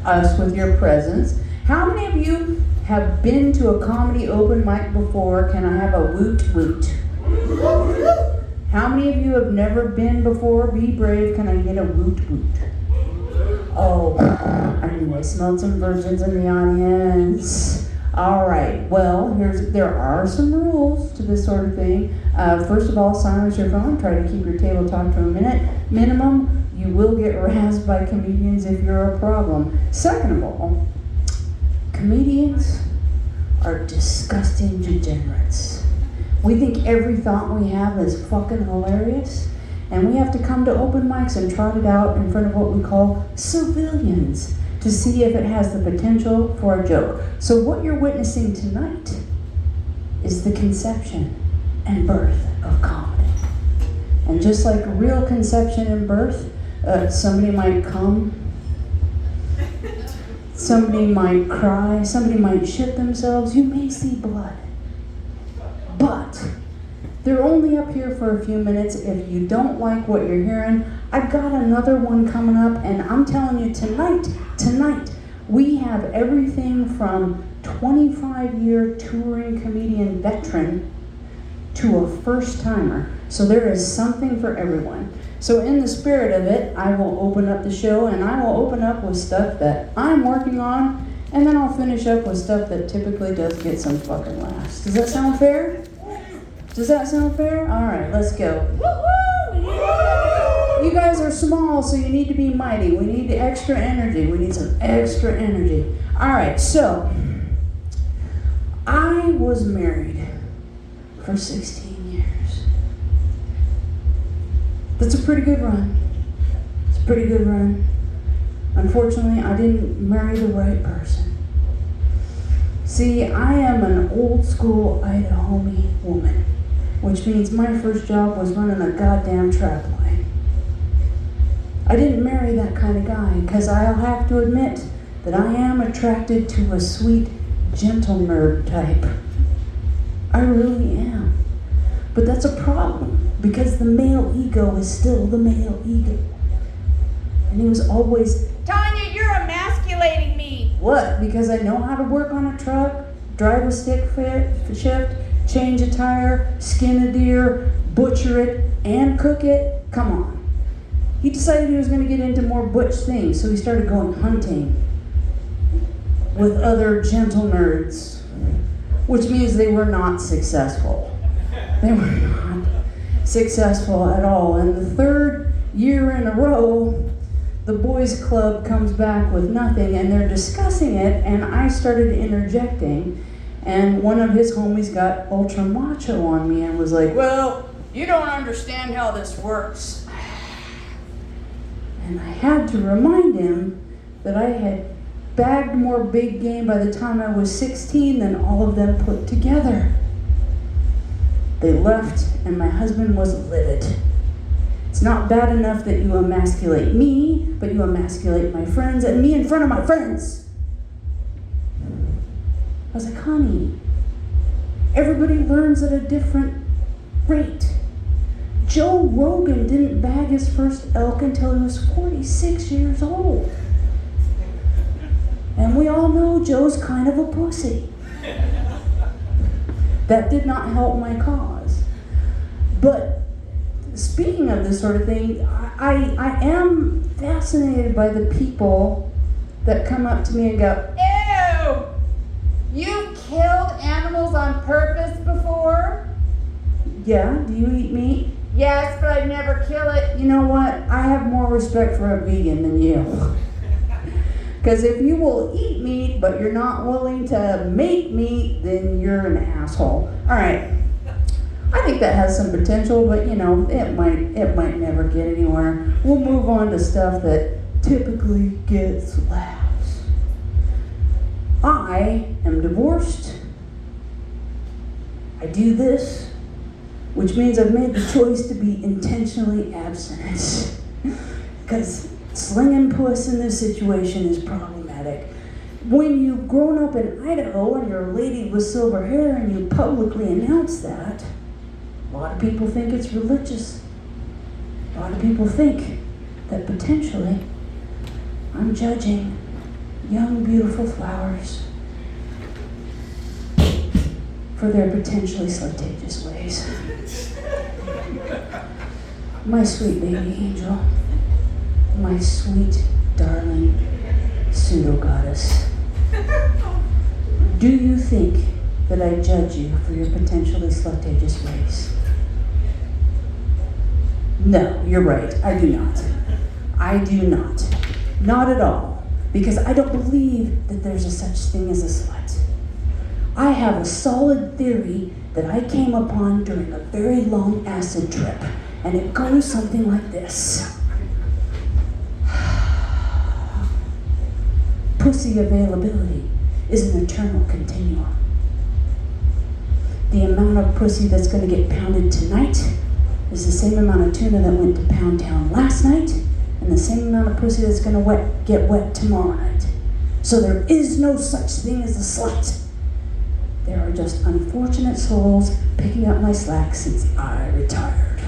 us with your presence. How many of you have been to a comedy open mic before? Can I have a woot woot? How many of you have never been before? Be brave. Can I get a woot woot? Oh, I knew I smelled some virgins in the audience. All right. Well, there are some rules to this sort of thing. First of all, silence your phone. Try to keep your table talk to a minute minimum. You will get razzed by comedians if you're a problem. Second of all, comedians are disgusting degenerates. We think every thought we have is fucking hilarious, and we have to come to open mics and trot it out in front of what we call civilians to see if it has the potential for a joke. So what you're witnessing tonight is the conception and birth of comedy. And just like real conception and birth, somebody might come, somebody might cry, somebody might shit themselves, you may see blood. But they're only up here for a few minutes. If you don't like what you're hearing, I've got another one coming up, and I'm telling you tonight, we have everything from 25-year touring comedian veteran to a first-timer. So there is something for everyone. So in the spirit of it, I will open up the show, and I will open up with stuff that I'm working on, and then I'll finish up with stuff that typically does get some fucking laughs. Does that sound fair? Does that sound fair? All right, let's go. You guys are small, so you need to be mighty. We need extra energy. We need some extra energy. All right, so I was married for 16 years. That's a pretty good run. It's a pretty good run. Unfortunately, I didn't marry the right person. See, I am an old school Idaho woman, which means my first job was running a goddamn trap line. I didn't marry that kind of guy because I'll have to admit that I am attracted to a sweet, gentle nerd type. I really am. But that's a problem because the male ego is still the male ego. And he was always, Tanya, you're emasculating me. What? Because I know how to work on a truck, drive a stick shift, change a tire, skin a deer, butcher it, and cook it? Come on. He decided he was going to get into more butch things, so he started going hunting with other gentle nerds, which means they were not successful. They were not successful at all. And the third year in a row, the boys club comes back with nothing, and they're discussing it, and I started interjecting, and one of his homies got ultra macho on me and was like, well, you don't understand how this works. And I had to remind him that I had bagged more big game by the time I was 16 than all of them put together. They left, and my husband was livid. It's not bad enough that you emasculate me, but you emasculate my friends and me in front of my friends. I was like, honey, everybody learns at a different rate. Joe Rogan didn't bag his first elk until he was 46 years old. And we all know Joe's kind of a pussy. That did not help my cause. But speaking of this sort of thing, I am fascinated by the people that come up to me and go, Ew! You've killed animals on purpose before? yeah, do you eat meat? Yes, but I'd never kill it. You know what? I have more respect for a vegan than you. Because if you will eat meat, but you're not willing to make meat, then you're an asshole. All right. I think that has some potential, but it might never get anywhere. We'll move on to stuff that typically gets laughs. I am divorced. I do this, which means I've made the choice to be intentionally abstinent. Because slinging puss in this situation is problematic. When you've grown up in Idaho and you're a lady with silver hair and you publicly announce that, a lot of people think it's religious. A lot of people think that potentially I'm judging young, beautiful flowers for their potentially slutacious ways. My sweet baby angel, my sweet, darling pseudo-goddess, do you think that I judge you for your potentially slutacious ways? No, you're right, I do not. I do not. Not at all. Because I don't believe that there's a such thing as a slut. I have a solid theory that I came upon during a very long acid trip, and it goes something like this. Pussy availability is an eternal continuum. The amount of pussy that's going to get pounded tonight is the same amount of tuna that went to Pound Town last night, and the same amount of pussy that's going to get wet tomorrow night. So there is no such thing as a slut. There are just unfortunate souls picking up my slack since I retired.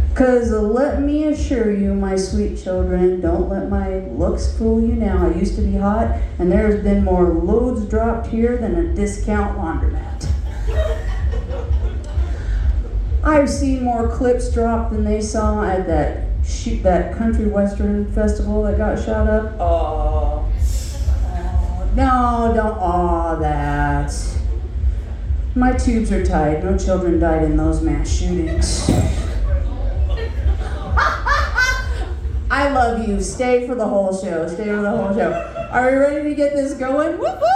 Because let me assure you, my sweet children, don't let my looks fool you now. I used to be hot, and there's been more loads dropped here than a discount laundromat. I've seen more clips dropped than they saw at that country western festival that got shot up. Oh, no, don't awe that. My tubes are tied. No children died in those mass shootings. I love you. Stay for the whole show. Stay for the whole show. Are we ready to get this going? Woo-hoo!